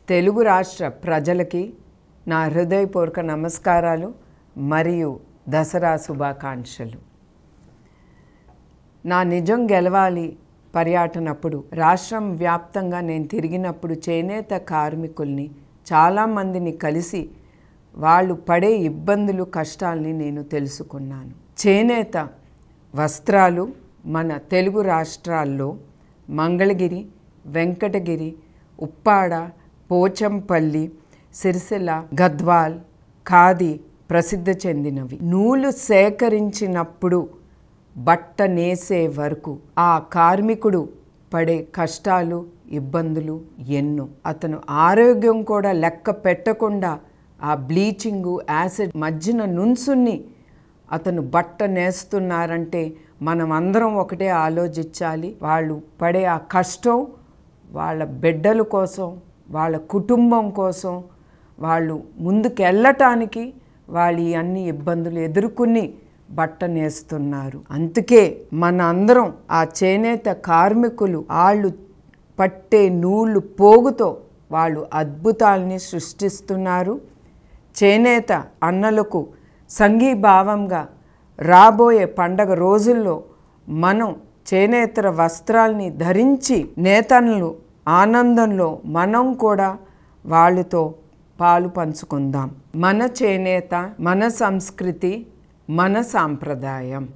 తెలుగు రాష్ట్ర ప్రజలకి నా హృదయపూర్వక నమస్కారాలు మరియు దసరా శుభాకాంక్షలు. నా నిజం గెలవాలి పర్యటనప్పుడు రాష్ట్రం వ్యాప్తంగా నేను తిరిగినప్పుడు చేనేత కార్మికుల్ని చాలామందిని కలిసి వాళ్ళు పడే ఇబ్బందులు కష్టాలని నేను తెలుసుకున్నాను. చేనేత వస్త్రాలు మన తెలుగు రాష్ట్రాల్లో మంగళగిరి, వెంకటగిరి, ఉప్పాడ, పోచంపల్లి, సిరిసిల్ల, గద్వాల్, ఖాదీ ప్రసిద్ధి చెందినవి. నూలు సేకరించినప్పుడు బట్ట నేసే వరకు ఆ కార్మికుడు పడే కష్టాలు, ఇబ్బందులు ఎన్నో. అతను ఆరోగ్యం కూడా లెక్క పెట్టకుండా ఆ బ్లీచింగు, యాసిడ్ మధ్యన నుంచుని అతను బట్ట నేస్తున్నారంటే మనం అందరం ఒకటే ఆలోచించాలి. వాళ్ళు పడే ఆ కష్టం వాళ్ళ బిడ్డల కోసం, వాళ్ళ కుటుంబం కోసం, వాళ్ళు ముందుకెళ్ళటానికి వాళ్ళు అన్ని ఇబ్బందులు ఎదుర్కొని బట్ట నేస్తున్నారు. అందుకే మన అందరం ఆ చేనేత కార్మికులు వాళ్ళు పట్టే నూలు పోగుతో వాళ్ళు అద్భుతాలని సృష్టిస్తున్నారు. చేనేత అన్నలకు సంఘీభావంగా రాబోయే పండగ రోజుల్లో మనం చేనేతర వస్త్రాల్ని ధరించి నేతన్నలు ఆనందంలో మనం కూడా వాళ్ళతో పాలు పంచుకుందాం. మన చేనేత, మన సంస్కృతి, మన సాంప్రదాయం.